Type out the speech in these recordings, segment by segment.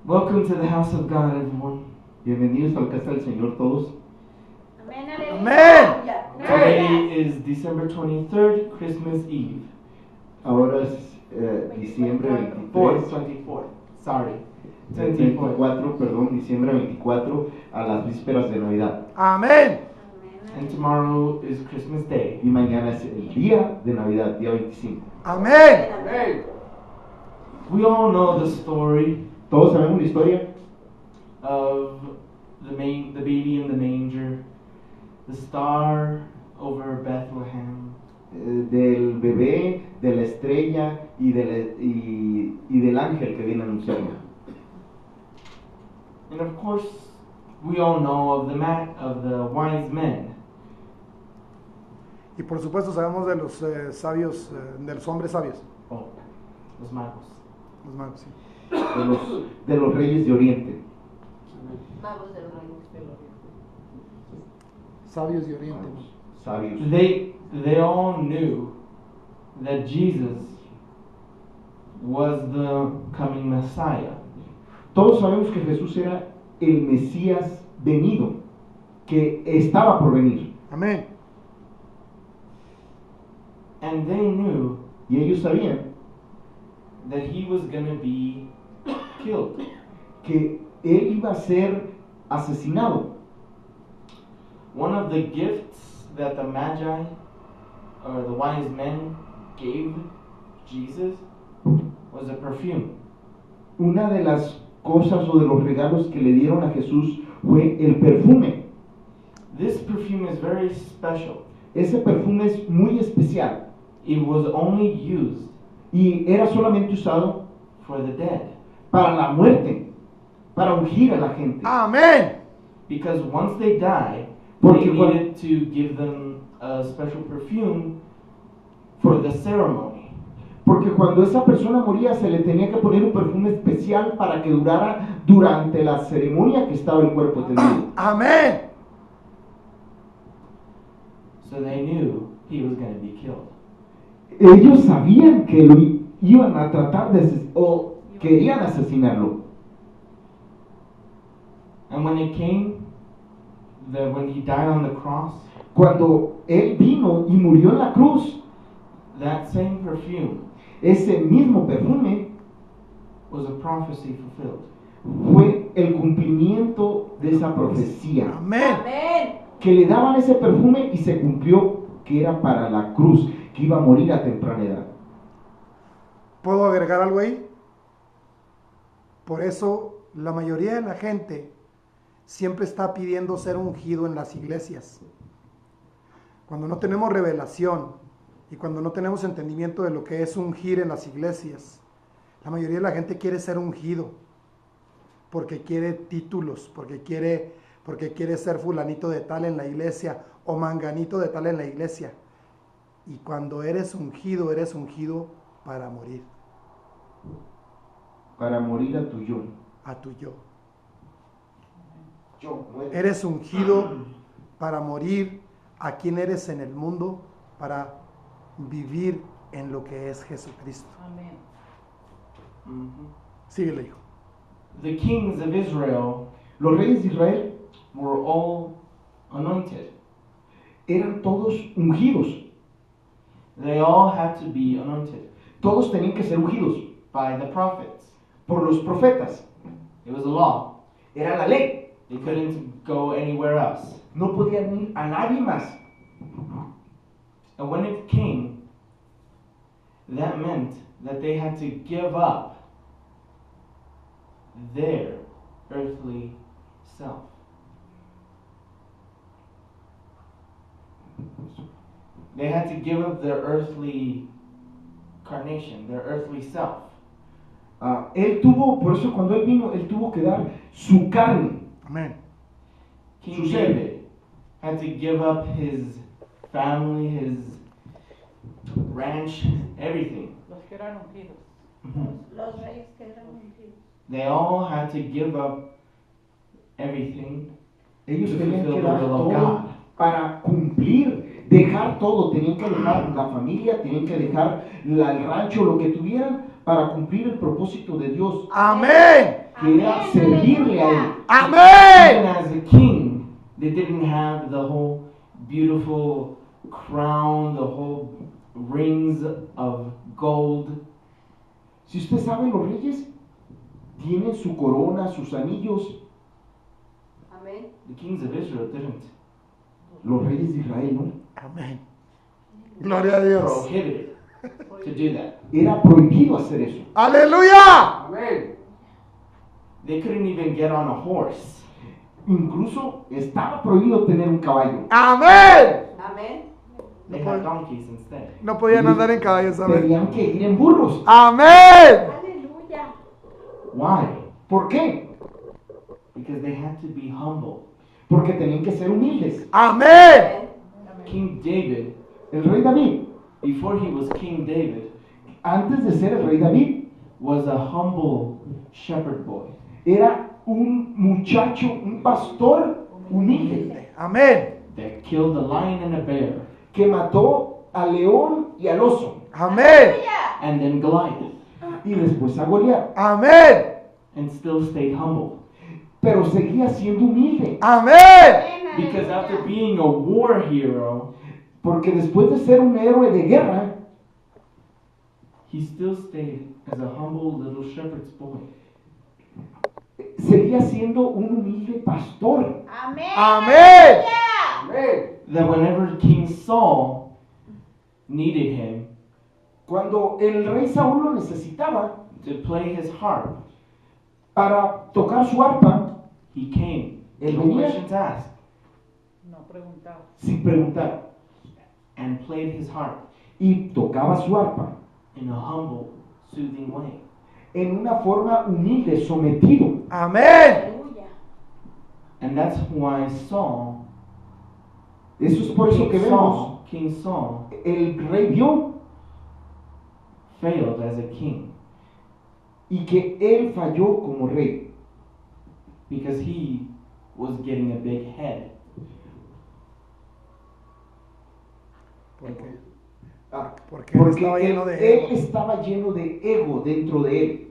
Welcome to the house of God, everyone. Bienvenidos al casa del Señor todos. Amén. Today is December 23rd, Christmas Eve. Ahora es diciembre 23, 24th. Sorry. 24th. 24, perdón, diciembre 24 a las vísperas de Navidad. Amén. And tomorrow is Christmas Day. Y mañana es el día de Navidad, día 25. Amén. We all know the story Todos sabemos la historia of the baby in the manger, the star over Bethlehem, del bebé, de la estrella y del ángel que viene anunciando. and of course, we all know of the wise men. Y por supuesto sabemos de los sabios, de los hombres sabios, Oh, los magos. los magos, sí. De los reyes de Oriente. Magos del reino. Sabios de Oriente. Sabios. They all knew that Jesus was the coming Messiah. Todos sabemos que Jesús era el Mesías venido, que estaba por venir. Amén. And they knew Y ellos sabían that he was going to be killed. que él iba a ser asesinado. One of the gifts that the Magi, or the wise men, gave Jesus was a perfume. Una de las cosas o de los regalos que le dieron a Jesús fue el perfume. This perfume is very special. Ese perfume es muy especial It was only used y era solamente usado for the dead. para la muerte, para ungir a la gente. Amén. Because once they die, Porque they cuando- needed to give them a special perfume for the ceremony. Porque cuando esa persona moría se le tenía que poner un perfume especial para que durara durante la ceremonia que estaba el cuerpo tendido. Amén. So they knew he was going to be killed. Ellos sabían que lo iban a tratar de o querían asesinarlo. And when it came, when he died on the cross, Cuando él vino y murió en la cruz, that same perfume ese mismo perfume was a prophecy fulfilled. fue el cumplimiento de esa profecía. Amén. Amén. Que le daban ese perfume y se cumplió que era para la cruz, que iba a morir a temprana edad. ¿Puedo agregar algo ahí? Por eso la mayoría de la gente siempre está pidiendo ser ungido en las iglesias. Cuando no tenemos revelación y cuando no tenemos entendimiento de lo que es ungir en las iglesias, la mayoría de la gente quiere ser ungido porque quiere títulos, porque quiere ser fulanito de tal en la iglesia o manganito de tal en la iglesia. Y cuando eres ungido para morir, Para morir a tu yo. a tu yo. Yo muero. Eres ungido para morir a quien eres en el mundo, para vivir en lo que es Jesucristo. Amén. Síguele, hijo. The kings of Israel Los reyes de Israel were all anointed. eran todos ungidos. They all had to be anointed Todos tenían que ser ungidos by the prophets. por los profetas. It was a law. Era la ley. They couldn't go anywhere else. No podían ir a nadie más. And when it came, that meant that they had to give up their earthly self. They had to give up their earthly carnation, their earthly self. Él tuvo, por eso cuando él vino, él tuvo que dar su carne. Amén. King Sucede. David had to give up his family, his ranch, everything. Los que eran ungidos. Los reyes que eran ungidos. They all had to give up everything Ellos to tenían que fulfill the dar will of todo God. para cumplir, dejar todo. Tenían que dejar la familia, tenían que dejar el rancho, lo que tuvieran, para cumplir el propósito de Dios. Amén. que era Amén, servirle a él. Even Amén. as a king, they didn't have the whole beautiful crown, the whole rings of gold. Si usted sabe, los reyes tienen su corona, sus anillos. Amén. The kings of Israel didn't. Los reyes de Israel, ¿no? Amén. Gloria a Dios. Prohibited to do that. Era prohibido hacer eso. Aleluya. They couldn't even get on a horse. Incluso estaba prohibido tener un caballo. Amén. Amén. They had donkeys instead. No podían andar en caballos. Amén. Tenían que ir en burros. Amén. Aleluya. Why? ¿Por qué? Because they had to be humble. Porque tenían que ser humildes. Amén. King David, El rey David, before he was King David, antes de ser el rey David, was a humble shepherd boy. era un muchacho, un pastor humilde, Amén. That killed a lion and a bear, que mató al león y al oso, Amén. and then Goliath, y después a Goliat, Amén. and still stayed humble. pero seguía siendo humilde, Amén. Because after being a war hero, porque después de ser un héroe de guerra, he still stayed as a humble little shepherd's boy. seguía siendo un humilde pastor. Amén. Amén. That whenever King Saul needed him Cuando el rey Saúl lo necesitaba to play his harp, para tocar su arpa, he came. El No venía. questions asked. No preguntaba. sin preguntar, And played his harp y tocaba su arpa in a humble, soothing way. en una forma humilde, sometido. Amén. Aleluya. And that's why Saul, Eso es por eso que vemos, King Saul, el rey vio failed as a king y que él falló como rey, because he was getting a big head. ¿Por qué? Ah, Porque él porque estaba él, lleno de él ego. estaba lleno de ego dentro de él.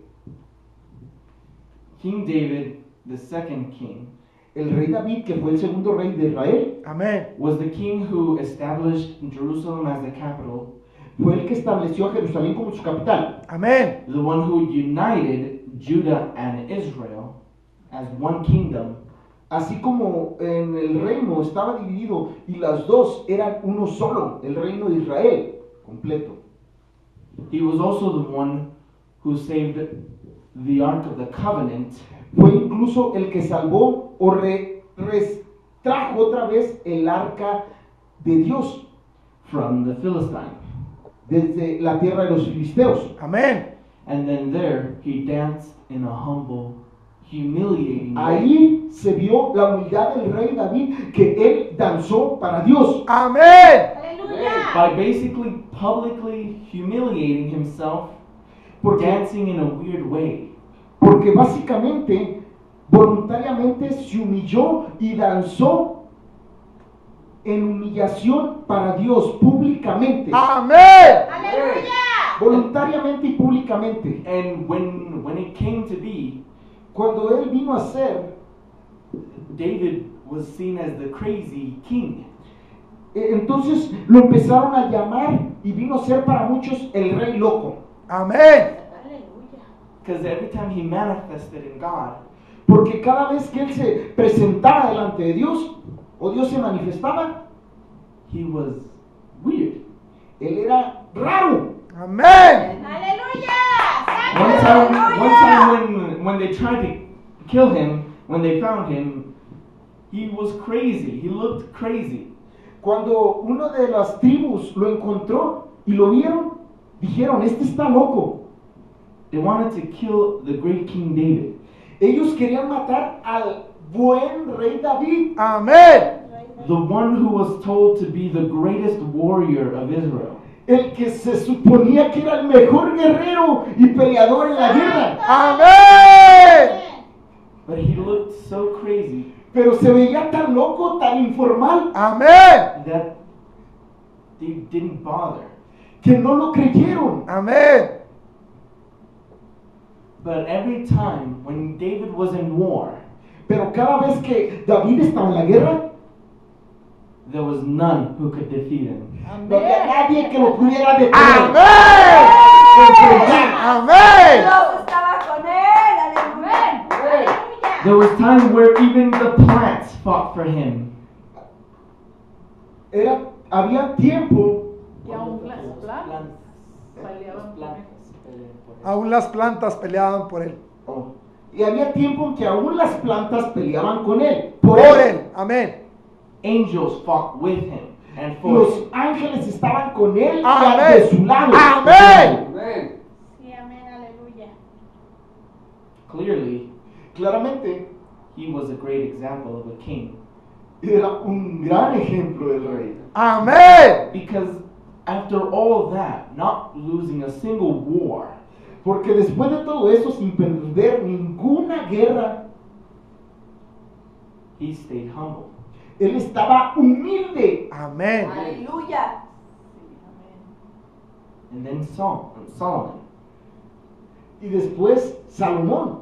King David, the second king, El rey David, que fue el segundo rey de Israel, Amén. was the king who established Jerusalem as the capital, fue el que estableció a Jerusalén como su capital, Amén. the one who united Judah and Israel as one kingdom, así como en el reino estaba dividido y las dos eran uno solo, el reino de Israel completo. He was also the one who saved the Ark of the Covenant Fue incluso el que salvó o trajo otra vez el arca de Dios from the Philistine. desde la tierra de los filisteos. Amén. And then there he danced in a humble, humiliating way. Ahí se vio la humildad del rey David, que él danzó para Dios, Amén. Aleluya. By basically publicly humiliating himself, porque, dancing in a weird way. porque básicamente, voluntariamente se humilló y danzó en humillación para Dios públicamente, Amén. Aleluya. voluntariamente y públicamente. And when it came to be, Cuando él vino a ser, David was seen as the crazy king. entonces lo empezaron a llamar y vino a ser para muchos el rey loco. Amén. Aleluya. Because every time he manifested in God, Porque cada vez que él se presentaba delante de Dios, o Dios se manifestaba, he was weird. él era raro. Amén. Aleluya. One time when they tried to kill him, when they found him, he was crazy. He looked crazy. Cuando uno de las tribus lo encontró y lo vieron, dijeron, este está loco. They wanted to kill the great King David. Ellos querían matar al buen rey David, Amén. The one who was told to be the greatest warrior of Israel. el que se suponía que era el mejor guerrero y peleador en la guerra, Amén. But he looked so crazy pero se veía tan loco, tan informal, Amén. that they didn't bother. que no lo creyeron. Amén. But every time when David was in war, Pero cada vez que David estaba en la guerra, there was none who could defeat him. no había nadie que lo pudiera detener. ¡Amén! Enfrentar. ¡Amén! Dios estaba con él. Aleluya. Aleluya. There was times where even the plants fought for him. Había tiempo Y aún las plantas peleaban por él. Aún las plantas peleaban por él. y había tiempo en que aún las plantas peleaban con él. Por él. Amén. Angels fought with him and for Los him. ángeles estaban con él y Amén. de su lado. Amén. Amén. Sí, amén, aleluya. Clearly, Claramente he was a great example of a king. era un gran ejemplo del rey. Amén. Because after all that, not losing a single war, Porque después de todo eso, sin perder ninguna guerra, he stayed humble. él estaba humilde. Amén. Aleluya. And then Solomon, Y después Salomón,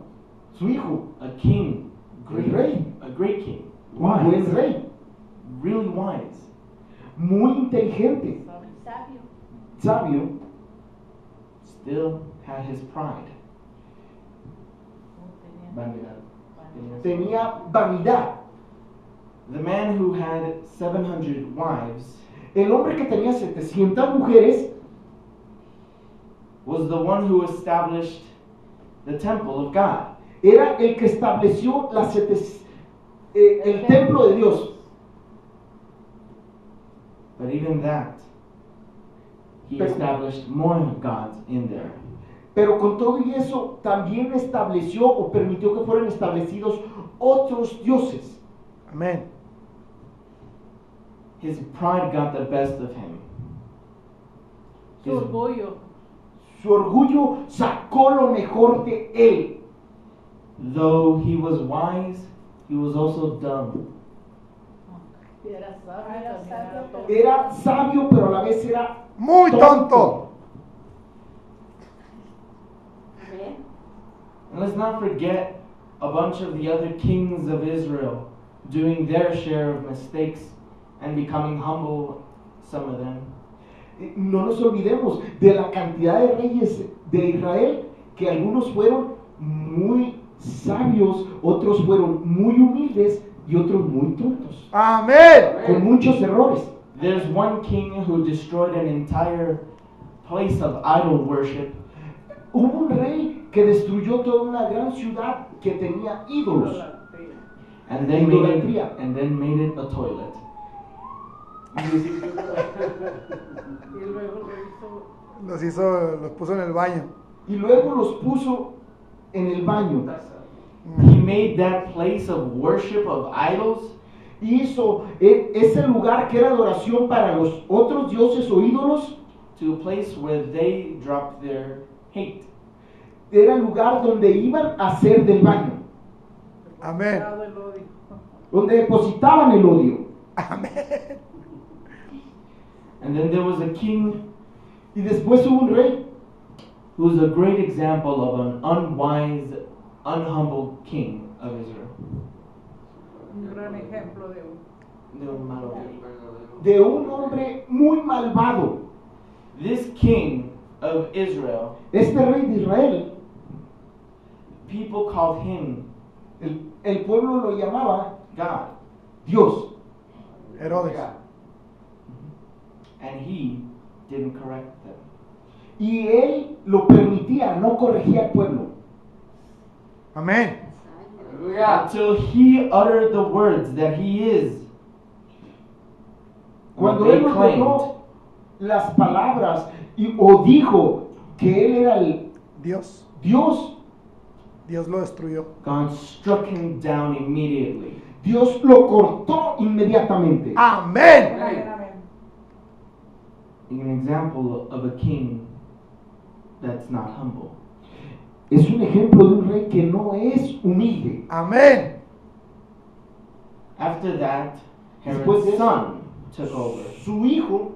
su hijo, a king, el rey, a great king, un buen rey, really wise, muy inteligente, Sabio. sabio, still had his pride. tenía vanidad. The man who had 700 wives El hombre que tenía 700 mujeres was the one who established the temple of God. era el que estableció el templo de Dios. But even that, he Pero- established more gods in there. Pero con todo y eso también estableció o permitió que fueran establecidos otros dioses. Amén. His pride got the best of him. Su orgullo. Su orgullo sacó lo mejor de él. Though he was wise, he was also dumb. Era sabio, Era también sabio, era tonto. Era sabio, pero a la vez era Muy tonto. Amén. And let's not forget a bunch of the other kings of Israel doing their share of mistakes and becoming humble, some of them. No nos olvidemos de la cantidad de reyes de Israel, que algunos fueron muy sabios, otros fueron muy humildes y otros muy tontos, Amén. con muchos errores. There's one king who destroyed an entire place of idol worship, Hubo un rey que destruyó toda una gran ciudad que tenía ídolos and then made it, Idolatría. and then made it a toilet. Y luego lo hizo. Los puso en el baño. y luego los puso en el baño. He made that place of worship of idols Y hizo ese lugar que era adoración para los otros dioses o ídolos, to a place where they dropped their hate. era el lugar donde iban a hacer del baño, Amén. Dado el odio. donde depositaban el odio. Amén. And then there was a king Y después hubo un rey who's a great example of an unwise, unhumble king of Israel. Un gran ejemplo de un. de un hombre muy malvado. This king of Israel, Este rey de Israel, people called him el pueblo lo llamaba God, Dios. Herodes. and he didn't correct them. Y él lo permitía, no corregía al pueblo. Amén. Aleluya. Until he uttered the words that he is what Cuando they él claimed. ordenó las palabras o dijo que él era el Dios. Dios, Dios lo destruyó. God struck him down immediately. Dios lo cortó inmediatamente. Amén. Amén, amén. An example of a king that's not humble. Es un ejemplo de un rey que no es humilde. Amén. After that, Después de Herod's eso, son took over. Su hijo,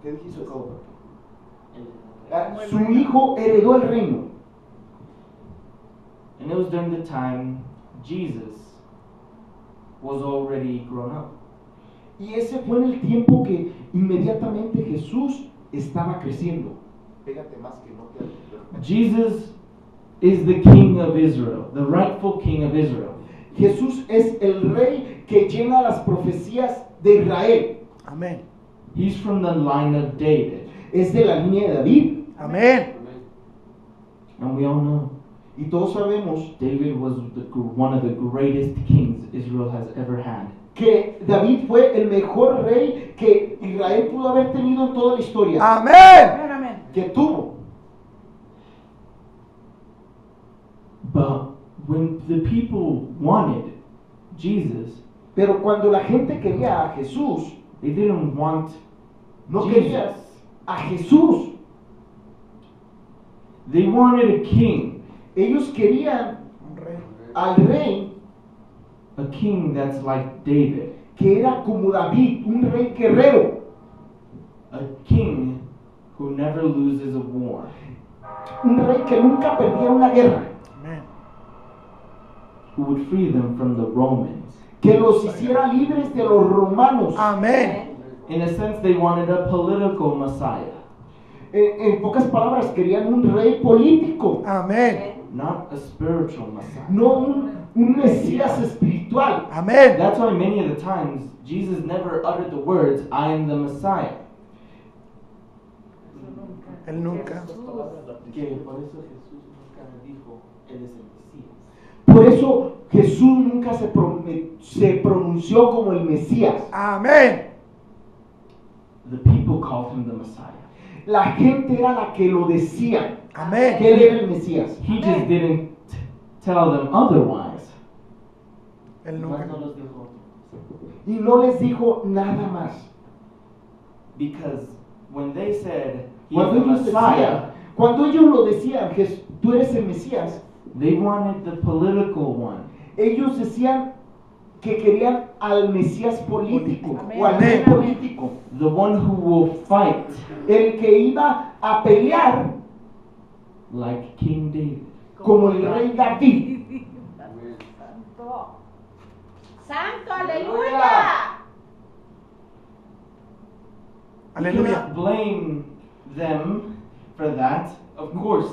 ¿qué dijiste? Su hijo heredó el reino. And it was during the time Jesus was already grown up. Y ese fue en el tiempo que inmediatamente Jesús estaba creciendo. Pégate más que no te... Jesus is the king of Israel, the rightful king of Israel. Jesús es el rey que llena las profecías de Israel. Amén. He's from the line of David. Es de la línea de David. Amén. And we all know Y todos sabemos David was one of the greatest kings Israel has ever had. que David fue el mejor rey que Israel pudo haber tenido en toda la historia. Amén. Amén, amén. Que tuvo. But when the people wanted Jesus, Pero cuando la gente quería a Jesús, they didn't want no Jesus. quería a Jesús. They wanted a king, Ellos querían Un rey. al rey a king that's like David, que era como David, un rey guerrero, a king who never loses a war, un rey que nunca perdía una guerra, Amén. who would free them from the Romans. que los hiciera libres de los romanos. Amén. In a sense, they wanted a political Messiah, En pocas palabras, querían un rey político, Amén. not a spiritual Messiah. no un Mesías espiritual. Amén. That's why many of the times Jesus never uttered the words, I am the Messiah. Él nunca. Que por eso Jesús nunca dijo, Él es el Mesías. Por eso Jesús nunca se pronunció como el Mesías. Amén. The people called him the Messiah. La gente era la que lo decía, Amén. que él era el Mesías. He just didn't tell them otherwise. Él No nunca. los dijo. Y no les dijo nada más. Because when they said, He is Cuando the ellos Messiah, cuando ellos lo decían, tú eres el Mesías, they wanted the political one. ellos decían que querían al Mesías político Amén. o al rey Amén. político, The one who will fight el que iba a pelear like King David. como el rey David. Santo. Santo, aleluya. You Aleluya. cannot blame them for that, of course.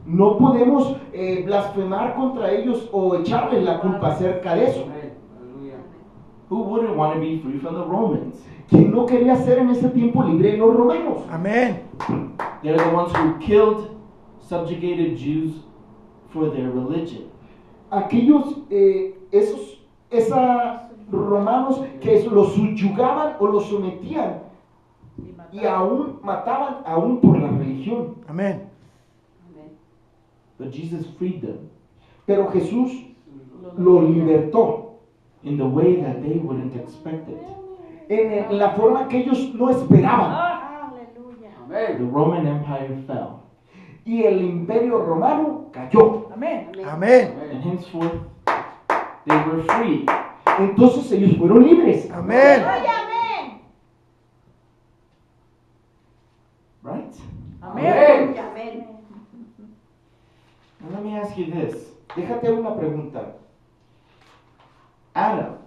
No podemos blasfemar contra ellos o echarles la culpa acerca de eso. Who wouldn't want to be free from the Romans? Quien no quería ser en ese tiempo libre de los romanos. Amén. They're the ones who killed, subjugated Jews for their religion. Aquellos, esos romanos que los subyugaban o los sometían y aún mataban aún por la religión. Amén. But Jesus freed them Pero Jesús los libertó in the way that they wouldn't expect it. en la forma que ellos no esperaban. Aleluya. The Roman Empire fell, Y el imperio romano cayó. Amén. Amén. and henceforth they were free. Entonces ellos fueron libres. Amén. Aleluya, amén. Right? Amén. Amén. Now let me ask you this. Déjate una pregunta. Adam,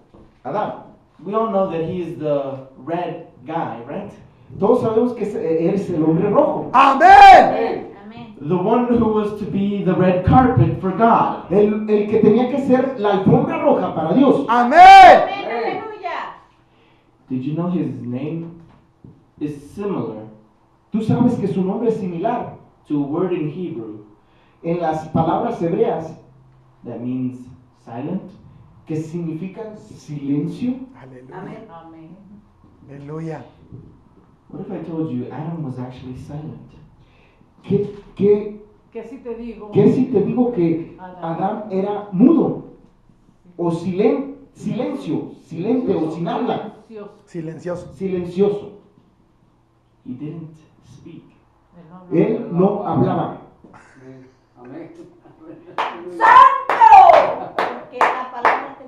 Adán, we all know that he is the red guy, right? todos sabemos que eres el hombre rojo. Amén. Amén. The one who was to be the red carpet for God. El que tenía que ser la alfombra roja para Dios. Amén. Amén. Aleluya. Did you know his name is similar Tú sabes que su nombre es similar to a word in Hebrew en las palabras hebreas that means silent? que significan silencio. Aleluya. Amén. Amén. Aleluya. What if I told you Adam was actually silent? ¿Qué ¿Qué si te digo? si te digo que Adán era mudo? O silencio, silente o sin habla, Silencioso. silencioso. He didn't speak. Él no hablaba. ¡Santo! Porque la palabra te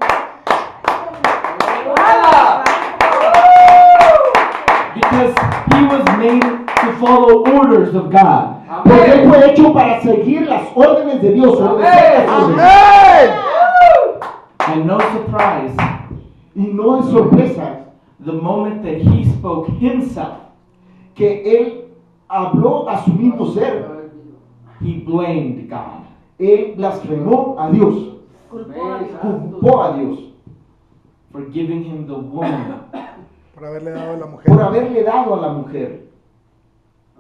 Because he was made to follow orders of God. Porque Él fue hecho para seguir las órdenes de Dios. obedecer las órdenes. Amén. And no surprise, Y no es sorpresa the moment that he spoke himself, que Él habló a su mismo ser. he blamed God. Él blasfemó a Dios, Culpó a Dios. culpó a Dios for giving him the woman. Por haberle dado a la mujer. por haberle dado a la mujer.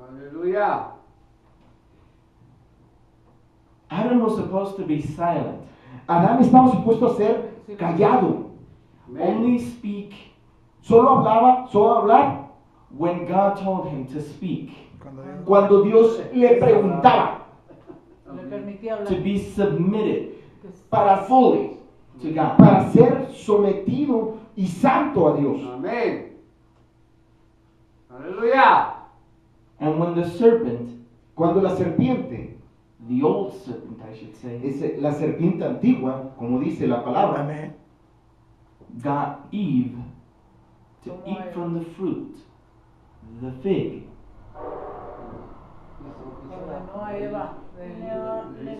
Aleluya. Adam was supposed to be silent, Adán estaba supuesto a ser callado. only speak Solo hablar when God told him to speak, Cuando Dios- cuando Dios le preguntaba, Le permitía to hablar. be submitted para fully to God. para ser sometido y santo a Dios. Amén. Aleluya. And when the serpent, Cuando la serpiente, the old serpent I should say, es la serpiente antigua, como dice la palabra, Amén. got Eve to eat from the fruit, the fig, Ordenó a Eva.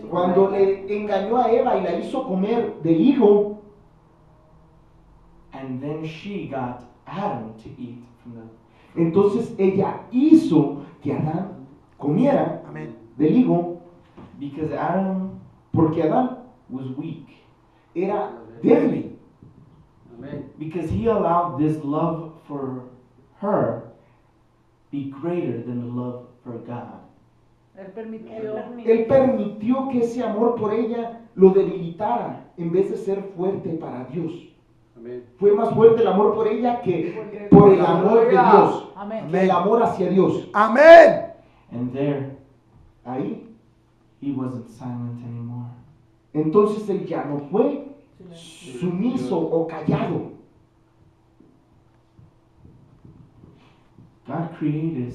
cuando le engañó a Eva y la hizo comer del higo, and then she got Adam to eat from the. entonces ella hizo que Adán comiera Amén. del higo, Because Adam porque Adán was weak. era débil, Amén. Because he allowed this love for her be greater than the love for God. Él permitió. Él permitió que ese amor por ella lo debilitara en vez de ser fuerte para Dios. Amén. Fue más fuerte el amor por ella que por el amor de Dios, Amén. que el amor hacia Dios. Amén. And there, Ahí, he wasn't silent anymore. entonces él ya no fue sumiso o callado. God created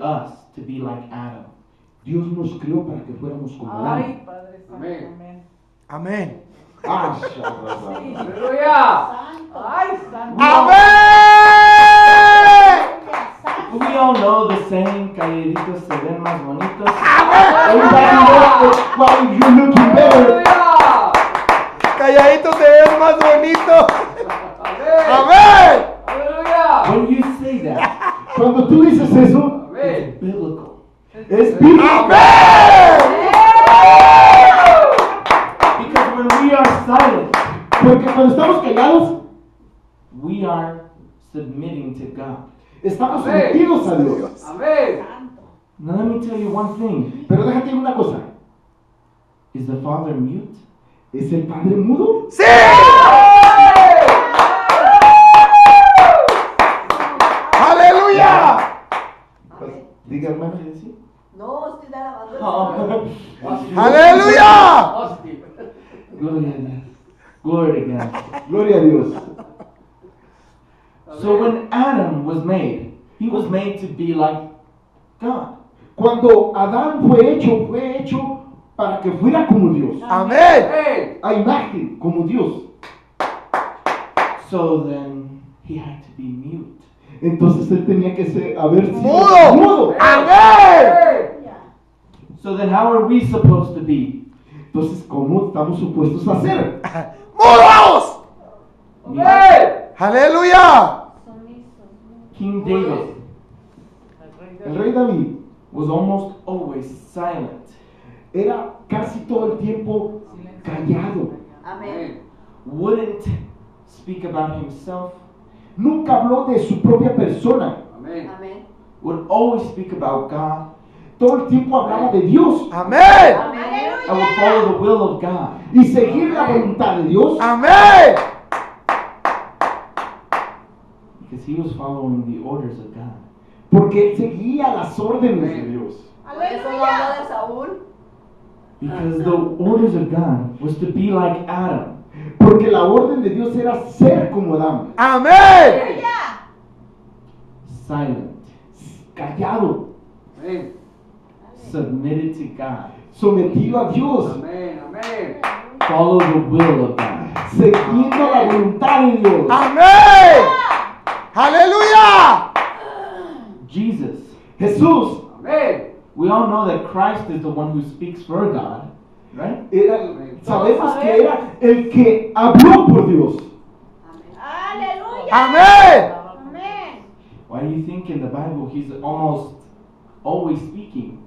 us to be like Adam. Dios nos creó para que fuéramos como Adán. Ay, Padre Santo. Amén. Amén. Amén. Ah, shabba. Aleluya. Ay, Santo. Amén. We all know the saying, calladitos se ven más bonitos. Everybody knows that while you're looking better, Aleluya. Calladito te ves más bonito. Amén. Amén. Aleluya. When you say that, cuando tú dices eso, Amén. it's biblical. es bíblico. Amén. Because when we are silent, Porque cuando estamos callados, we are submitting to God. estamos Amén. sometidos a Dios. Amén. Now let me tell you one thing. Pero déjate decir una cosa, Is the Father mute? ¿es el Padre mudo? Sí. Aleluya. Diga, hermano. ¿Sí? No, estoy alabando. Oh. Aleluya. Hostia. Gloria a Dios. Glory to God. Gloria a Dios. So when Adam was made, he was made to be like God. Cuando Adán fue hecho para que fuera como Dios, Amén. Amén. a imagen como Dios. So then he had to be mute. Entonces él tenía que haber sido Mudo. mudo. Amén. So then how are we supposed to be? Entonces, ¿cómo estamos supuestos a hacer? ¡Mudos! Amén. Aleluya. King David El rey David was almost always silent. era casi todo el tiempo callado. Amén. Wouldn't speak about himself. Nunca habló de su propia persona. Amén. Amén. Would always speak about God. Todo el tiempo hablaba de Dios Amén. I would follow the will of God. y seguir la voluntad de Dios. Amén. Because he was following the orders of God. Porque él seguía las órdenes de Dios. Por eso no habla de Saúl. Because the orders of God was to be like Adam. Porque la orden de Dios era ser como Adán, Amén. Silent. callado, Amén. Submitted to God. sometido a Dios, Amén. Amén. Follow the will of God. siguiendo la voluntad de Dios. Amén. Aleluya. Jesus Jesús Amén. We all know that Christ is the one who speaks for God, right? sabemos que era el que habló por Dios. Aleluya. Amén. Amén. Why do you think in the Bible he's almost always speaking?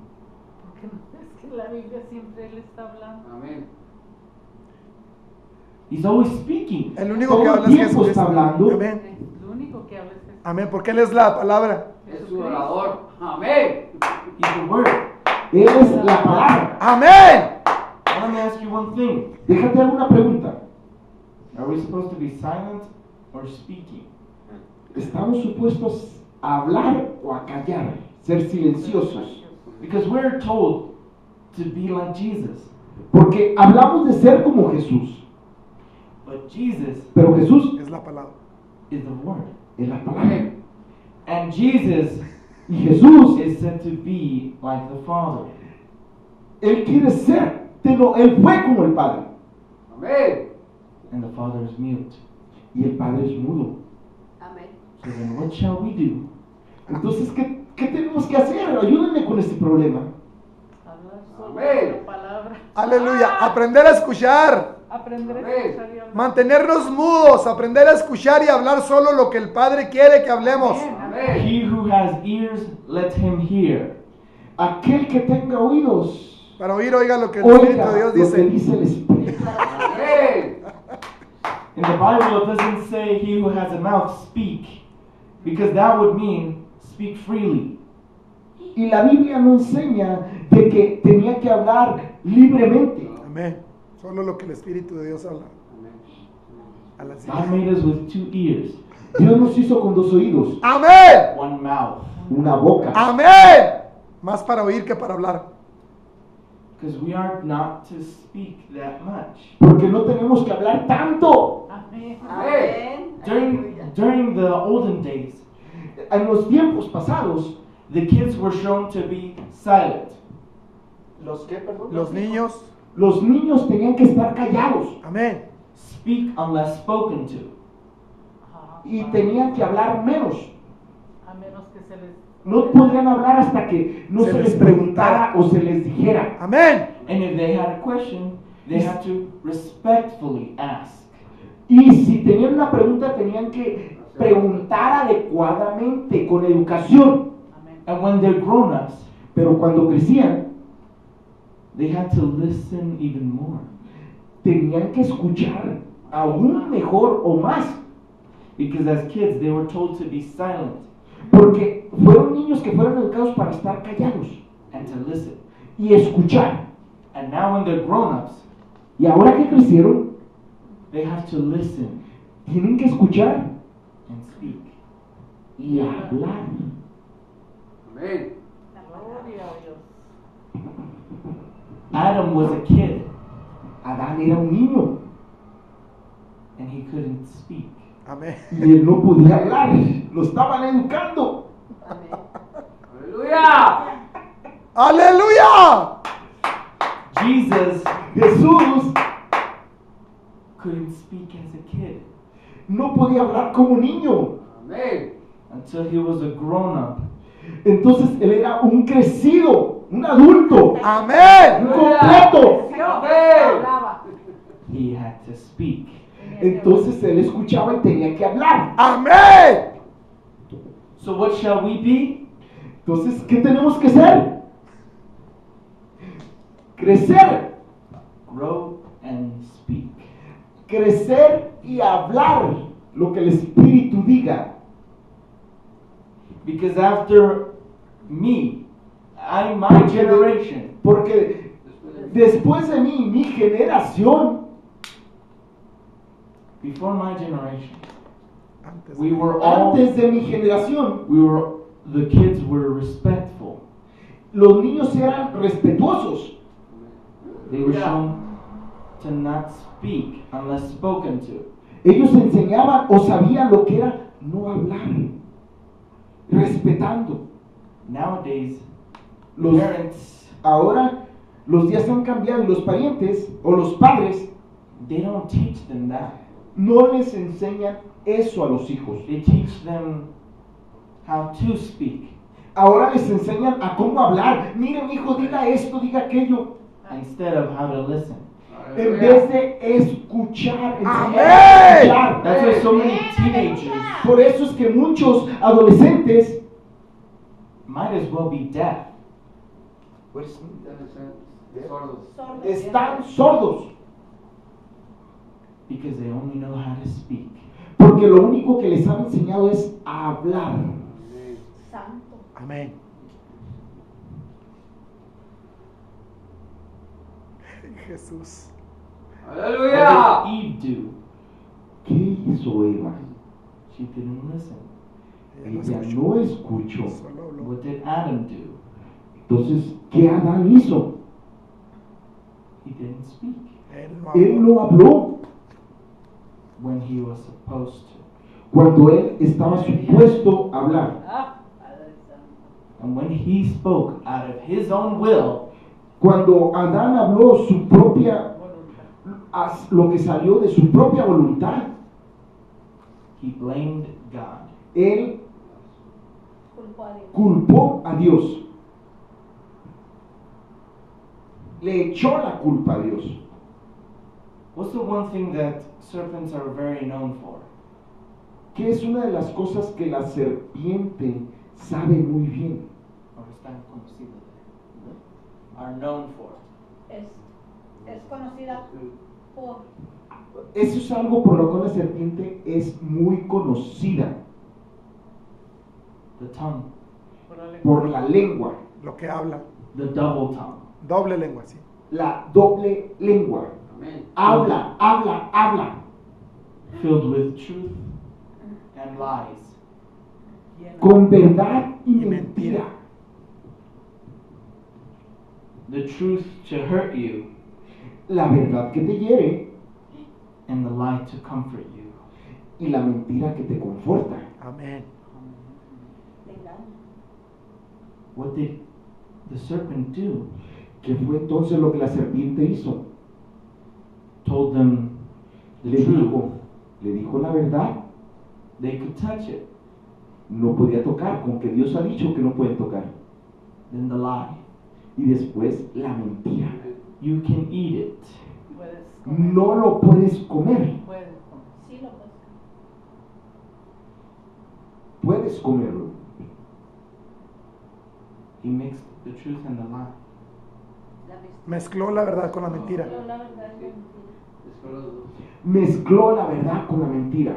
Porque es que la Biblia siempre él está hablando. Amén. He's always speaking. El único Todo que el habla es tiempo Jesucristo. está hablando. Amén. Lo único que habla es Jesús. Amén, porque Él es la palabra. Es su orador. Amén. He's the Word. Él es la palabra. Amén. Now let me ask you one thing. Déjate hacer una pregunta. Are we supposed to be silent or speaking? ¿Estamos supuestos a hablar o a callar? Ser silenciosos. Because we're told to be like Jesus. Porque hablamos de ser como Jesús. But Jesus Pero Jesús Es la palabra. is the Word. es la palabra. Amén. And Jesus Y Jesús, is said to be like the Father. Él quiere ser. Él fue como el Padre. Amén. And the Father is mute. Y el Padre es mudo. Amén. So then what shall we do? Entonces, ¿qué tenemos que hacer? Ayúdenme con este problema. Hablar solo Amén. la palabra. Aleluya. Aprender a escuchar. Aprender a Amén. escuchar y hablar. Mantenernos mudos. Aprender a escuchar y hablar solo lo que el Padre quiere que hablemos. Amén. He who has ears, let him hear. Aquel que tenga oídos, Para oír, oiga lo que el Espíritu oiga de Dios lo que dice. dice el Espíritu. Amén. In the Bible, it doesn't say he who has a mouth speak, because that would mean speak freely. Y la Biblia no enseña de que tenía que hablar libremente. Amén. Solo lo que el Espíritu de Dios habla. A las God made us with 2 ears, Dios nos hizo con 2 oídos, Amén. 1 mouth, una boca. Amén. Más para oír que para hablar. because we are not to speak that much. Porque no tenemos que hablar tanto. Amén. Amén. Aleluya. During the olden days, En los tiempos pasados, the kids were shown to be silent. ¿los qué, perdón? Los niños. Los niños tenían que estar callados Amén. Speak unless spoken to. Ajá. y tenían que hablar menos. A menos que se les... No podían hablar hasta que no Se se les les preguntara o se les dijera. Amén. And if they had a question, they had to respectfully ask. Y si tenían una pregunta, tenían que preguntar adecuadamente, con educación. Amén. And when they're grown-ups, Pero cuando crecían, they had to listen even more. tenían que escuchar aún mejor o más. Because as kids, they were told to be silent Porque fueron niños que fueron educados para estar callados and to listen. y escuchar. And now when they're grown-ups, Y ahora que crecieron, they have to listen tienen que escuchar and speak. y hablar. Amén. Gloria a Dios. Adam was a kid Adán era un niño and he couldn't speak. Amén. y él no podía hablar. Lo estaban educando. Amén. Aleluya. Aleluya. Jesus Jesús couldn't speak as a kid no podía hablar como niño. Amén. until he was a grown-up. Entonces él era un crecido, un adulto, Amén. un completo. Amén. Hablaba. He had to speak. Entonces él escuchaba y tenía que hablar. Amén. So what shall we be? Entonces, ¿qué tenemos que hacer? Crecer, Grow and speak. crecer y hablar lo que el Espíritu diga. Because after me, my generation, Porque después de mí, mi generación, before my generation, Antes. we were all, antes de mi generación, the kids were respectful. los niños eran respetuosos. They were shown to not speak unless spoken to. Ellos enseñaban o sabían lo que era no hablar, respetando. Nowadays, Los, parents, ahora los días han cambiado y los parientes o los padres they don't teach them that. no les enseñan eso a los hijos. They teach them how to speak. Ahora les enseñan a cómo hablar. Miren, hijo, diga esto, diga aquello. instead of how to listen. En vez de escuchar, enseñar Amén. a escuchar. That's why so many teenagers Por eso es que muchos adolescentes might as well be deaf Sordos. están sordos because they only know how to speak. porque lo único que les han enseñado es a hablar. Amén. Santo. Amén. Jesús. What Aleluya. did Eve do? ¿Qué hizo Eva? She didn't listen. Ella no escuchó. Solo habló. What did Adam do? Entonces, ¿qué Adán hizo? He didn't speak Él no habló when he was supposed to. cuando él estaba supuesto a hablar. Ah, Padre Santo. And when he spoke out of his own will, Cuando Adán habló su propia, Voluntad. lo que salió de su propia voluntad, he blamed God. él Culpó a Dios. culpó a Dios. Le echó la culpa a Dios. What's the one thing that serpents are very known for? Que es una de las cosas que la serpiente sabe muy bien. Or están conocidos are known for. Es conocida por Eso es algo por lo cual la serpiente es muy conocida, The tongue, por la lengua, Lo que habla. the double tongue. Doble lengua, sí. la doble lengua. Amén. Habla, habla, habla. Filled with truth and lies. Con verdad y Y mentira. The truth to hurt you La verdad que te hiere and the lie to comfort you. y la mentira que te conforta. Amén. te engaño. What did the serpent do? ¿Qué fue entonces lo que la serpiente hizo? Told them the Le truth. dijo la verdad. They could touch it. No podía tocar, con que Dios ha dicho que no pueden tocar. Then the lie. Y después la mentira. You can eat it. Puedes comer. No lo puedes comer. Puedes comer. Sí lo puedes. Puedes comerlo. He mixed the truth and the lie. La viste. Mezcló la verdad con la mentira. Pero la verdad es mentira. Después los dos. Mezcló la verdad con la mentira.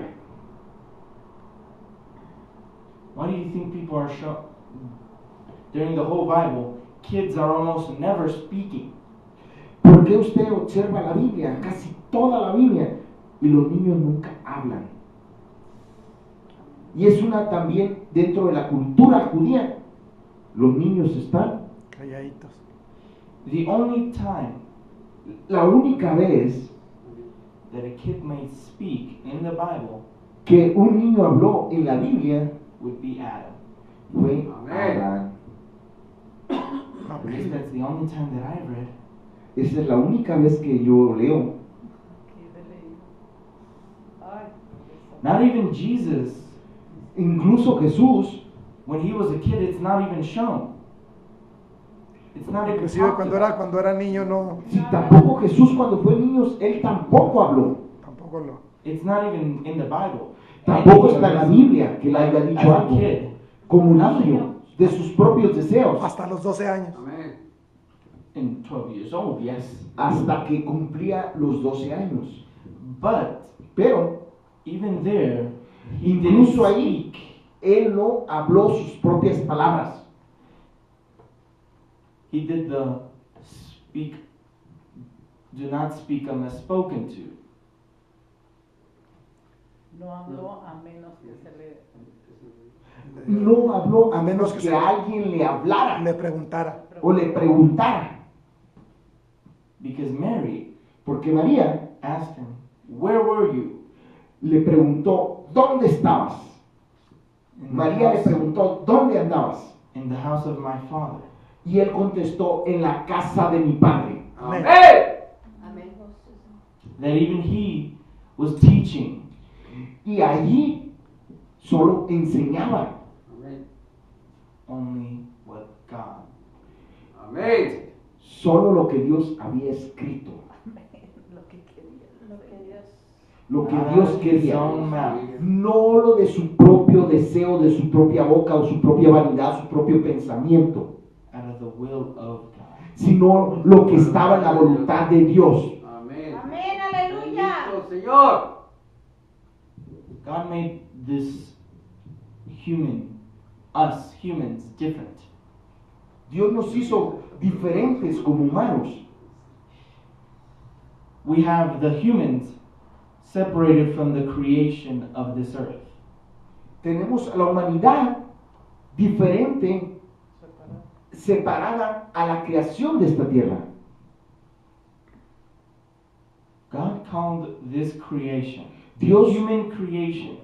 Why do you think people are shocked? During the whole Bible, kids are almost never speaking. ¿Por qué usted observa la Biblia, casi toda la Biblia, y los niños nunca hablan? Y es una también dentro de la cultura judía. Los niños están. Calladitos. The only time La única vez that a kid may speak in the Bible que un niño habló en la Biblia would be Adam. fue Amén. Adán. At least that's the only time that I've read. Esa es la única vez que yo leo. Aquí he leído. Ay, eso. Not even Jesus, Incluso Jesús, when he was a kid, it's not even shown. It's not even Inclusive talked cuando about. era niño no, si tampoco Jesús cuando fue niño, él tampoco habló. tampoco lo. It's not even in the Bible. Tampoco está en la Biblia que le haya As dicho a algo. kid, Como un niño, de sus propios deseos. Hasta los 12 años. Amén. in 12 years old, yes. Hasta que cumplía los 12 años. But Pero even there, he didn't incluso ahí, speak. él no habló sus propias palabras. He did the speak, do not speak unless spoken to. No habló a menos que se le. No habló a A menos menos que que se- alguien le hablara Le preguntara. o le preguntara. Because Mary Porque María asked him, "Where were you?" le preguntó, ¿dónde estabas? In the María le house- preguntó, ¿dónde andabas? in the house of my father. Y él contestó, en la casa de mi padre. Amén. Amén. Amén. That even he was teaching. Y allí solo enseñaba. Amén. Only solo lo que Dios había escrito, Lo que quería. lo que Out Dios of his quería. own mouth. No lo de su propio deseo, de su propia boca o su propia vanidad, su propio pensamiento, Out of the will of God. sino lo que estaba en la voluntad de Dios. Amén. Amén, aleluya. Bendito Señor. God made this us humans, different. Dios nos hizo diferentes como humanos. We have the humans separated from the creation of this earth. Tenemos a la humanidad diferente, separada a la creación de esta tierra. God called this creation, Dios human creation,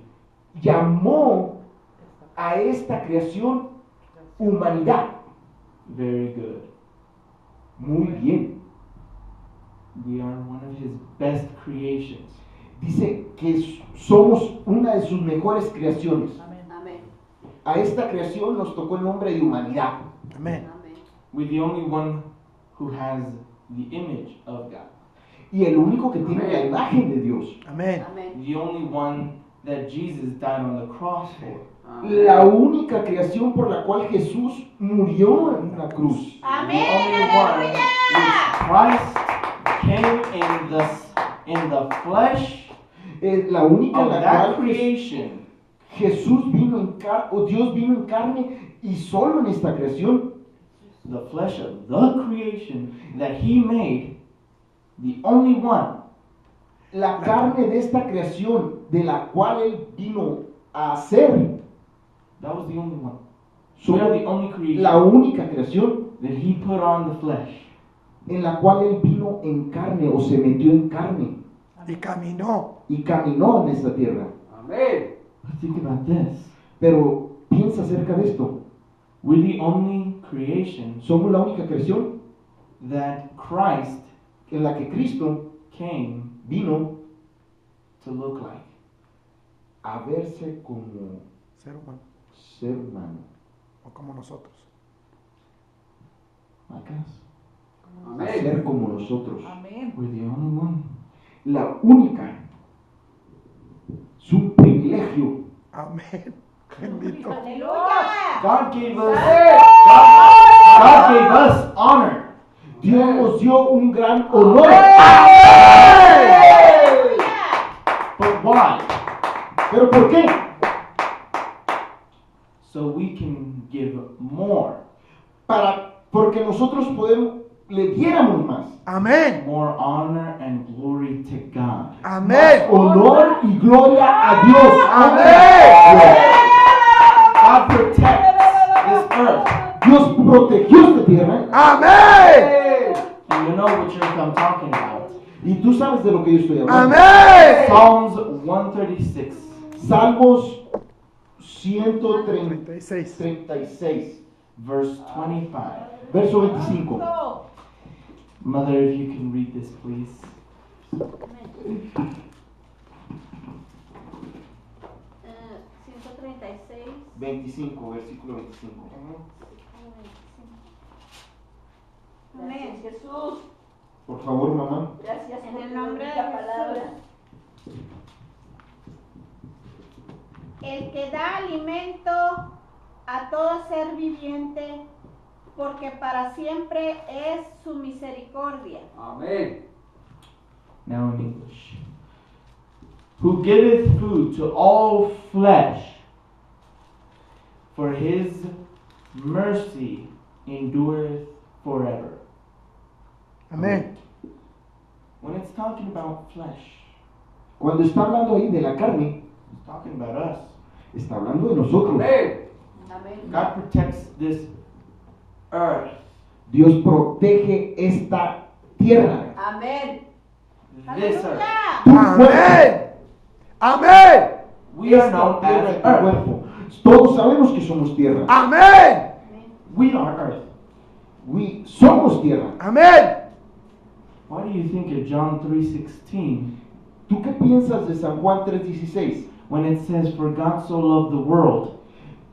llamó a esta creación humanidad. very good. Muy bien. We are one of his best creations. Dice que somos una de sus mejores creaciones. Amén. Amén. A esta creación nos tocó el nombre de humanidad. Amén. Amén. We're the only one who has the image of God. Y el único que tiene la imagen de Dios. Amén. Amén. The only one that Jesus died on the cross for. Amén. La única creación por la cual Jesús murió en una cruz. Amén. The only one Aleluya. which Christ came in the flesh La única en of la that cual creation Jesús vino en carne, o Dios vino en carne, y solo en esta creación, the flesh of the creation that he made, the only one la carne de esta creación de la cual Él vino a hacer, that was the only one. We are solo the only creation la única creación that he put on the flesh. en la cual Él vino en carne o se metió en carne Y caminó. y caminó en esta tierra. Amén. But think about this. Pero piensa acerca de esto. We're the only creation Somos la única creación that Christ en la que Cristo came vino to look like. a verse como Ser humano. ser humano. O como nosotros. Like us. A ser Amén. como nosotros. Amén. We're the only one. La única. Es un privilegio. Amén. Bendito. Aleluya. God gave God gave us honor. Dios nos dio un gran honor. Aleluya. But why? ¿Pero por qué? So we can give more. Porque nosotros le diéramos más. Amén. More honor and glory to God. Amén. Honor y gloria a Dios. Amén. God protects this earth. Dios protegió esta tierra. Amén. And you know which earth I'm talking about. Y tú sabes de lo que yo estoy hablando. Amén. Psalms 136. Salmos 136, 36. Verse 25. verso 25. Mother, if you can read this, please. 136. 25, versículo 25. Amén. Jesús. Por favor, mamá. Gracias En por el tu nombre de bendita Jesús. palabra. El que da alimento a todo ser viviente, porque para siempre es su misericordia. Amén. Now in English. Who giveth food to all flesh, for his mercy endureth forever. Amén. When it's talking about flesh, Cuando está hablando ahí de la carne, it's talking about us. está hablando de nosotros. Amén. Amén. God protects this earth. Dios protege esta tierra. Amén. This earth. Aleluya. Tu cuerpo, Amén. Amén. We are esta known tierra as es tu earth. cuerpo. Todos sabemos que somos tierra. Amén. We are earth. Somos tierra. Amén. Why do you think of John 3:16 ¿Tú qué piensas de San Juan 3:16? when it says, "For God so loved the world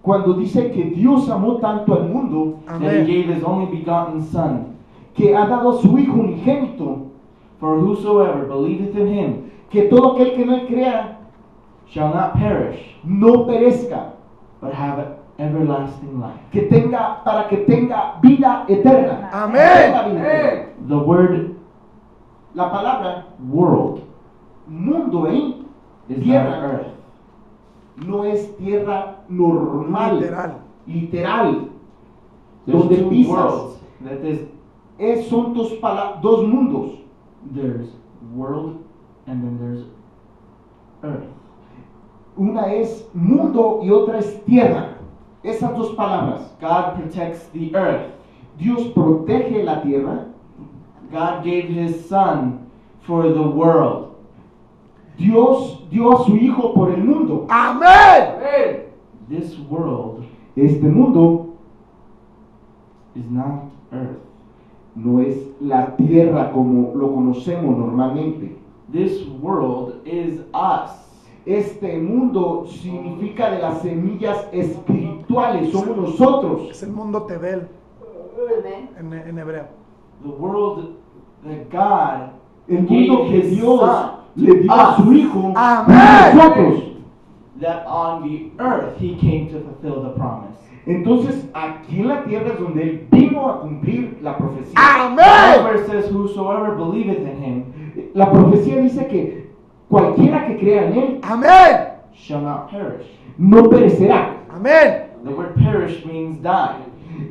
Cuando dice que Dios amó tanto al mundo that He Amén. gave His only begotten Son, que ha dado a su Hijo unigénito, for whosoever believeth in him que todo aquel que en él crea shall not perish, no perezca, but have everlasting life. que tenga, para que tenga vida eterna. Amén. Tenga vida eterna. Amén. The word La palabra world mundo ahí, is not tierra, earth. no es tierra normal, Literal. literal, There's donde two pisas. worlds. That is, Son dos mundos. there's world and then there's earth. Una es mundo y otra es tierra. Esas dos palabras. God protects the earth. Dios protege la tierra. God gave his son for the world. Dios dio a su Hijo por el mundo. Amén. Amén. This world Este mundo is not earth. no es la tierra como lo conocemos normalmente. This world is us. Este mundo significa de las semillas espirituales. Somos nosotros. Es el mundo Tebel Amén. en hebreo. The world that God El mundo gave que his Dios son, le dio a su Hijo. Amén. A nosotros. that on the earth he came to fulfill the promise. Entonces, aquí en la tierra es donde Él vino a cumplir la profecía. Amén. Where it says, whosoever believeth in him La profecía dice que cualquiera que crea en Él Amén. shall not perish. no perecerá. Amén. The word perish means die.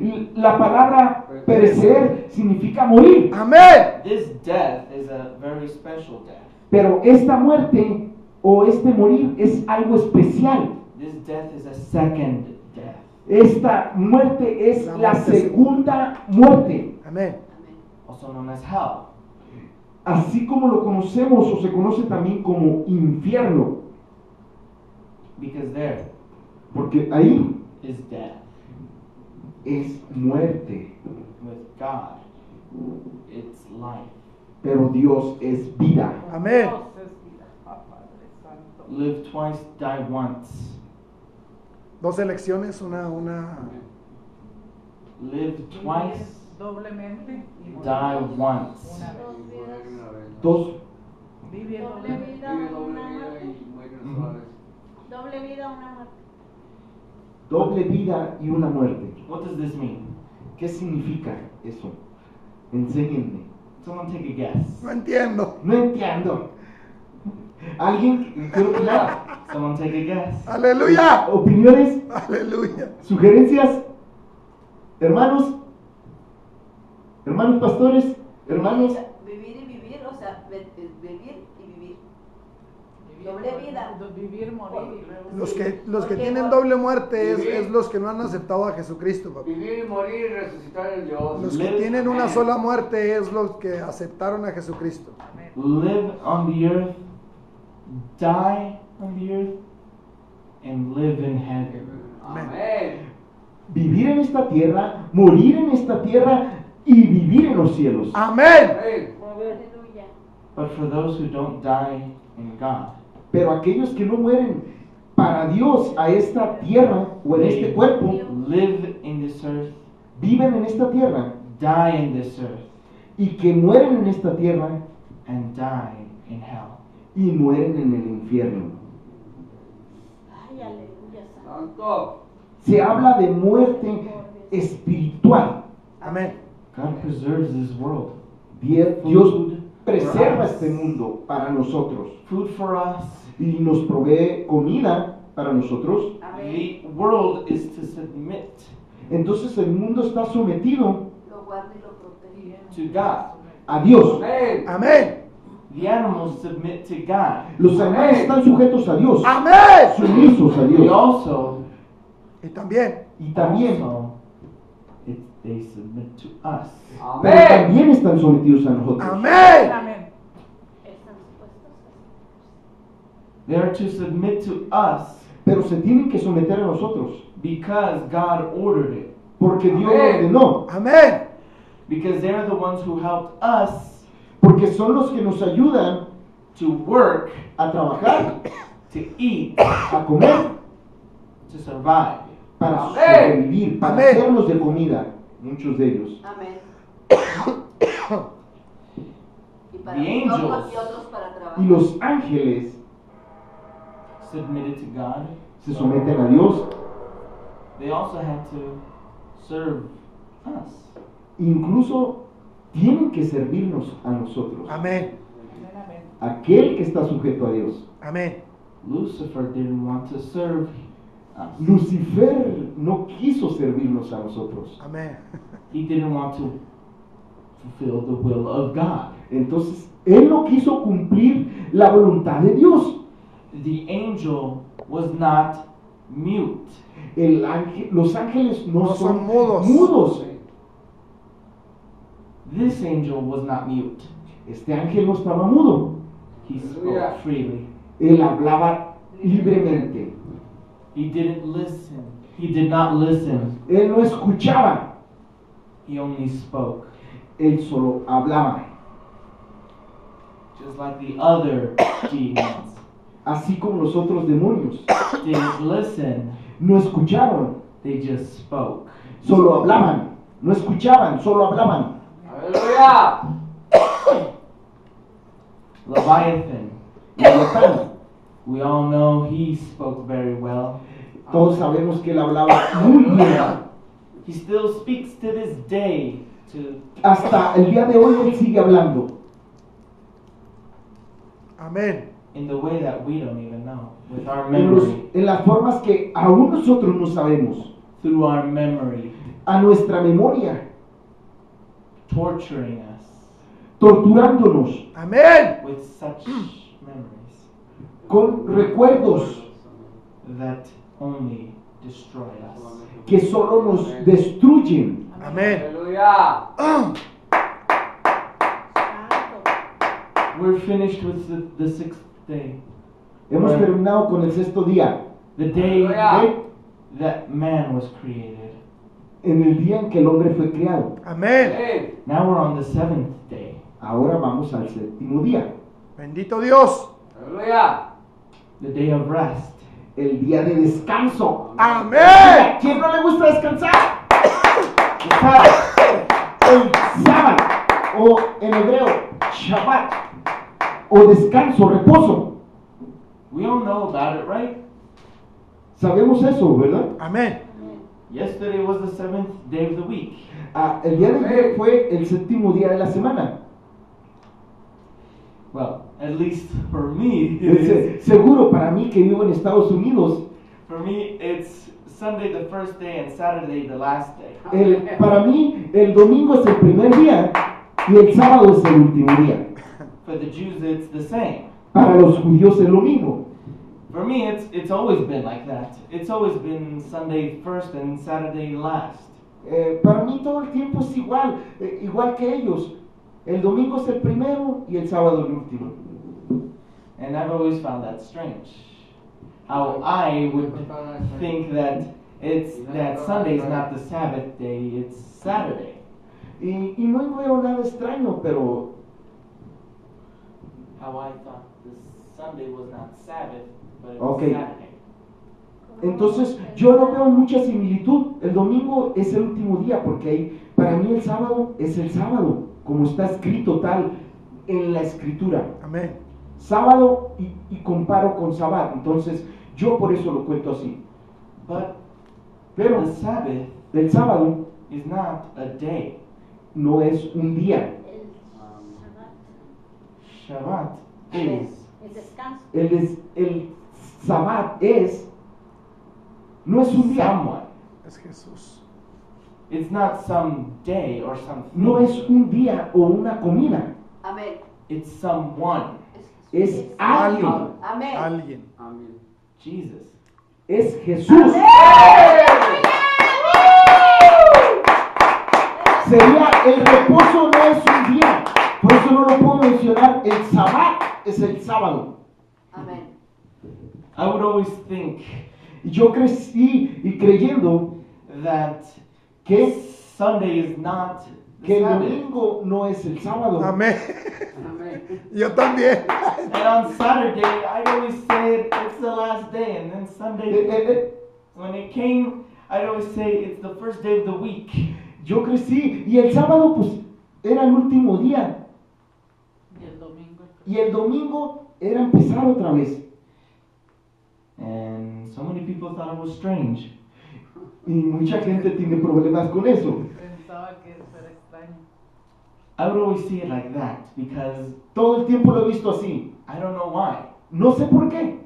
Y la palabra perecer significa morir. Amén. This death is a very special death. Pero esta muerte o este morir es algo especial. This death is a second death. Esta muerte es La la muerte segunda muerte. Amén. Also known as hell. Así como lo conocemos o se conoce también como infierno. Because there Porque ahí is death. es muerte. With God, it's life. Pero Dios es vida. Amén. Dios es vida. Ah, Padre Santo. Live twice, die once. Dos elecciones, una Live twice, Doblemente. y morir die once. una vez. Muere una vez. Dos, Vivir Doble doblemente. vida, Vive doble una vida muerte. y muere una sola vez. Doble vida, una muerte. doble vida y una muerte. What does this mean? ¿Qué significa eso? Enséñenme. Someone take a guess. No entiendo. No entiendo. ¿Alguien quiere opinar? Someone take a guess. Aleluya. ¿Opiniones? Aleluya. ¿Sugerencias? ¿Hermanos? ¿Hermanos pastores? ¿Hermanos? Vivir y vivir, o sea, vivir y vivir. Vivir, Doble vida. Vivir, morir y luego. Los que Porque tienen por- doble muerte Vivir. es los que no han aceptado a Jesucristo, papi. Vivir, morir y resucitar en Dios. Los que tienen una sola muerte es los que aceptaron a Jesucristo. Amén. Live on the earth, die on the earth, and live in heaven. Amén. Vivir en esta tierra, morir en esta tierra y vivir en los cielos. Amén. Amén. Aleluya. But for those who don't die in God, Pero aquellos que no mueren para Dios a esta tierra o en este cuerpo, live in this earth, viven en esta tierra die in this earth, y que mueren en esta tierra and die in hell. y mueren en el infierno. Ay, aleluya, santo. Santo. Se habla de muerte espiritual. Amén. God preserves this world. Dios preserva este mundo para nosotros Food for us. y nos provee comida para nosotros. Amén. The world is to submit Entonces el mundo está sometido Lo guarda y lo protege. to God. a Dios. Amén. Amén. The animals submit to God. Los animales están sujetos a Dios, Amén. sumisos a They Dios. also, Y también, Y también, they submit to us. pero Amén. también están sometidos a nosotros. amén. Amén. Están supuestos They are to submit to us Pero se tienen que someter a nosotros because God ordered it. porque Dios Amén. ordenó, Amén. Because they're the ones who helped us porque son los que nos ayudan to work, a trabajar, to eat, a comer, to survive. para Amén. sobrevivir, para Amén. hacernos de comida, muchos de ellos. Amén. para The angels. y otros para trabajar. Y los ángeles submitted to God. se someten a Dios. They also had to serve us. Incluso tienen que servirnos a nosotros. Amén. Aquel que está sujeto a Dios. Amén. Lucifer didn't want to serve us. Lucifer no quiso servirnos a nosotros. Amén. He didn't want to fulfill the will of God. Entonces, él no quiso cumplir la voluntad de Dios. The angel was not mute. Los ángeles no No son son mudos. mudos. This angel was not mute. Este ángel no estaba mudo. He spoke freely. Él hablaba libremente. He didn't listen. He did not listen. Él no escuchaba. He only spoke. Él solo hablaba. Just like the other demons Así como los otros demonios. didn't listen. No escucharon. They just spoke. Solo hablaban. No escuchaban. Solo hablaban. Aleluya. Leviathan. Leviatán. We all know he spoke very well. Todos sabemos que él hablaba muy bien. He still speaks to this day to Hasta el día de hoy él sigue hablando. Amén. in the way that we don't even know. With our En, memory. en las formas que aún nosotros no sabemos. Through our memory. A nuestra memoria. Torturing us Torturándonos. Amén. with such memories Con recuerdos that only destroy us. que solo nos destruyen. Amén. Aleluya. Santo. We're finished with the sixth day. Hemos terminado con el sexto día. The day Hallelujah. that man was created. En el día en que el hombre fue creado. Amén. Amén. Now we're on the seventh day. Ahora vamos al séptimo día. Bendito Dios. Aleluya. The day of rest. El día de descanso. Amén. ¿A quién no le gusta descansar? El sábado, o en hebreo, Shabbat, o descanso, reposo. We all know about it, right? Sabemos eso, ¿verdad? Amén. Yesterday was the seventh day of the week. El día de ayer fue el séptimo día de la semana. Well, at least for me, it is. Seguro para mí que vivo en Estados Unidos, For me, it's Sunday the first day and Saturday the last day. para mí el domingo es el primer día y el sábado es el último día. For the Jews, it's the same. Para los judíos es lo mismo. For me, it's always been like that. It's always been Sunday first and Saturday last. Para mí todo el tiempo es igual, igual que ellos. El domingo es el primero y el sábado el último. And I've always found that strange. How I would think that that Sunday is not the Sabbath day, it's Saturday. Y no veo nada extraño, pero How I thought the Sunday was not Sabbath, but it Okay. was Saturday. entonces yo no veo mucha similitud. El domingo es el último día porque ahí, para mí el sábado es el sábado, como está escrito tal en la escritura. Amén. Sábado y comparo con Sabbat. Entonces yo por eso lo cuento así. But Pero the Sabbath el sábado is not a day. no es un día. El Shabbat. Shabbat is El descanso. El Sabbat no es un día. someone. Es Jesús. It's not some day or something. No es un día o una comida. Amén. It's someone. Es alguien. Amén. Alguien. Amén. Jesus. Es Jesús. Sería el reposo no es un día. Por eso no lo puedo mencionar. El Sabbat es el sábado. Amén. I would always think Y yo crecí y creyendo that que Sunday is not the el Sabbath. domingo no es el sábado. Amén. Amén. Yo también. And on Saturday, I'd always say it's the last day. And then Sunday, when it came, I'd always say it's the first day of the week. Yo crecí y el sábado pues era el último día. Y el domingo. Y el domingo era empezar otra vez. And so many people thought it was strange. Y mucha gente tiene problemas con eso. Pensaba que eso era extraño. I would always see it like that because Todo el tiempo lo he visto así. I don't know why. No sé por qué.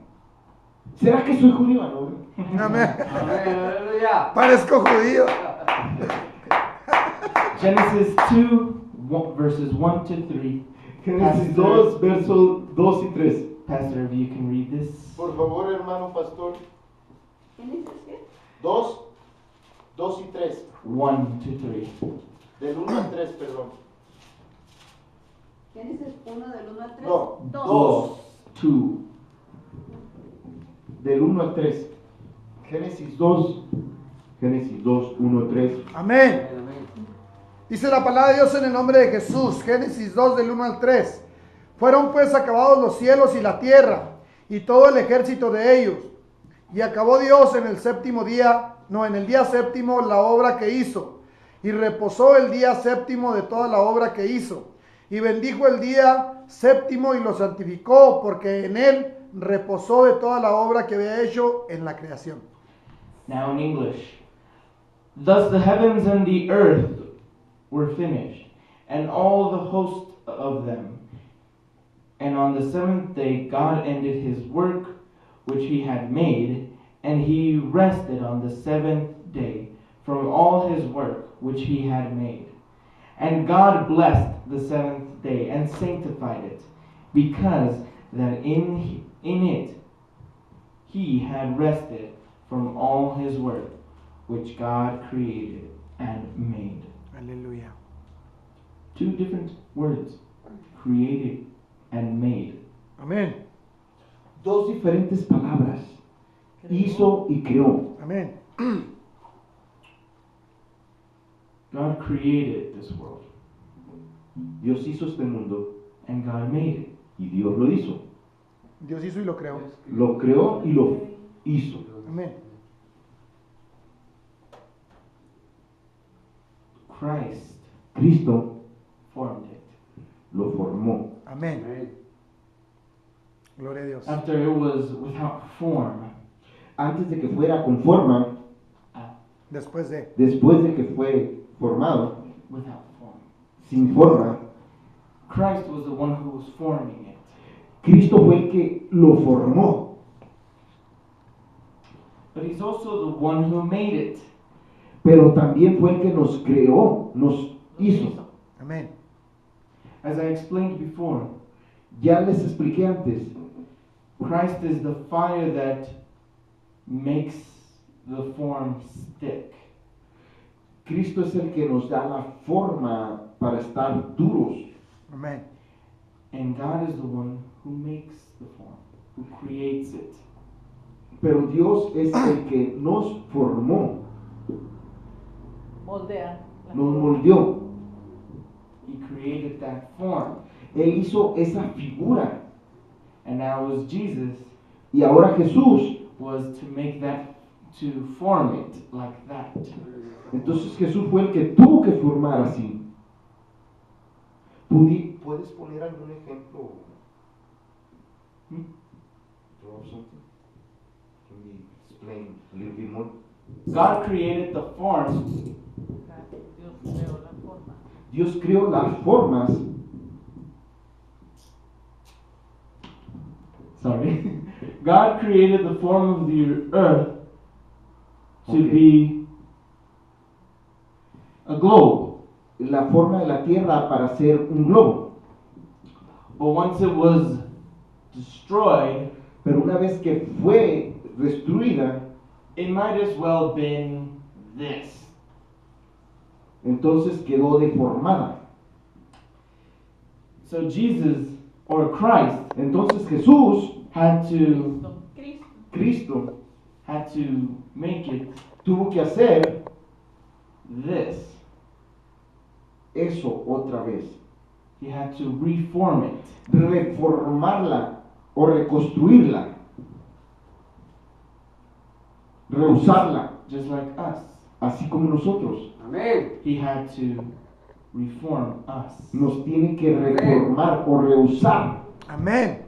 ¿Será que soy judío? No. Amén. Amén. Aleluya. Parezco judío. Genesis 2, verses 1 to 3. Génesis 2, versos 2 y 3. Pastor, if you can read this. Por favor, hermano pastor. ¿Génesis qué? 2 y 3. 1 to 3. Del 1 al 3, perdón. ¿Génesis 1 del 1 al 3? No, 2. 2. Del 1 al 3. Génesis 2, 1 al 3. Amén. Amén. Dice la palabra de Dios en el nombre de Jesús. Génesis 2 del 1 al 3. Fueron pues acabados los cielos y la tierra y todo el ejército de ellos. Y acabó Dios en el séptimo día, en el día séptimo la obra que hizo. Y reposó el día séptimo de toda la obra que hizo. Y bendijo el día séptimo y lo santificó, porque en él reposó de toda la obra que había hecho en la creación. Now in English. Thus the heavens and the earth were finished, and all the host of them. And on the seventh day God ended his work which he had made, and he rested on the seventh day from all his work which he had made. And God blessed the seventh day and sanctified it, because that in it he had rested from all his work which God created and made. Aleluya. Two different words, created and made. Amén. Dos diferentes palabras. Hizo y creó. Amén. God created this world, Dios hizo este mundo and God made it. y Dios lo hizo. Dios hizo y lo creó. Lo creó y lo hizo. Amén. Christ Cristo formed it. lo formó. Amén. Amén. Gloria a Dios. After it was without form, Antes de que fuera con forma, Después de. después de que fue formado, without form. sin forma, Christ was the one who was forming it. Cristo fue el que lo formó. But he's also the one who made it. Pero también fue el que nos creó, nos hizo. Amén. As I explained before, Ya les expliqué antes, Christ is the fire that makes the form stick. Cristo es el que nos da la forma para estar duros. Amén. And God is the one who makes the form, who creates it. Pero Dios es el que nos formó, Moldea. nos moldeó. He created that form. Él hizo esa figura. And now it was Jesus Y ahora Jesús, was to make that, to form it like that. entonces Jesús fue el que tuvo que formar así. ¿Puedes poner algún ejemplo? Draw something? Can we explain a little bit more? God created the form, Dios creó la forma. Dios creó las formas. sorry. God created the form of the earth to Okay. be a globe. La forma de la tierra para ser un globo. But once it was destroyed, Pero una vez que fue destruida, it might as well been this. entonces quedó deformada. So Jesus, or Christ, Entonces Jesús, had to Cristo. Cristo, had to make it tuvo que hacer this. eso otra vez. He had to reform it. Reformarla o reconstruirla. Reusarla, Just like us. así como nosotros. Amén. He had to reform us. nos tiene que reformar o rehusar. Amén.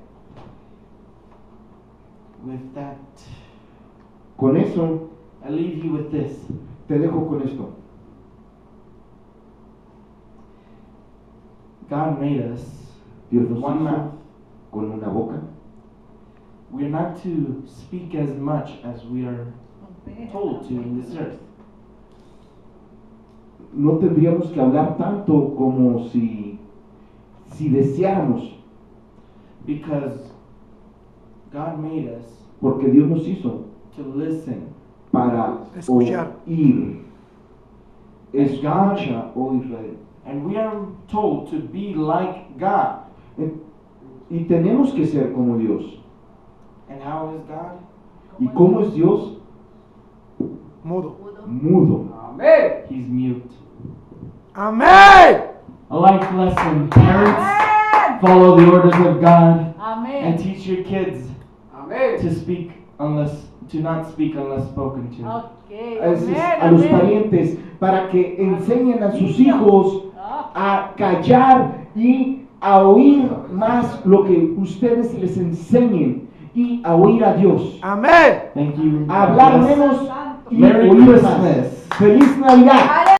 With that, Con eso, I leave you with this. te dejo con esto. God made us Dios with nos one hizo mouth. con una boca. We are not to speak as much as we are told to in this earth. No tendríamos que hablar tanto como si deseáramos, Because God made us porque Dios nos hizo to listen. para Escuchar. oír. Escucha, oh Israel. And we are told to be like God. Y tenemos que ser como Dios. And how is God? ¿Y cómo es Dios? Mudo. Mudo. Amén. He's mute. Amén. A life lesson. Parents, follow the orders of God and Amén. teach your kids Amén. to not speak unless spoken to. Ok. Es Amén. a los Amén. parientes para que enseñen a sus hijos a callar y a oír más lo que ustedes les enseñen y a oír a Dios. Amén. Thank you. A hablar God bless. menos y Merry oír más. Christmas. ¡Feliz Navidad!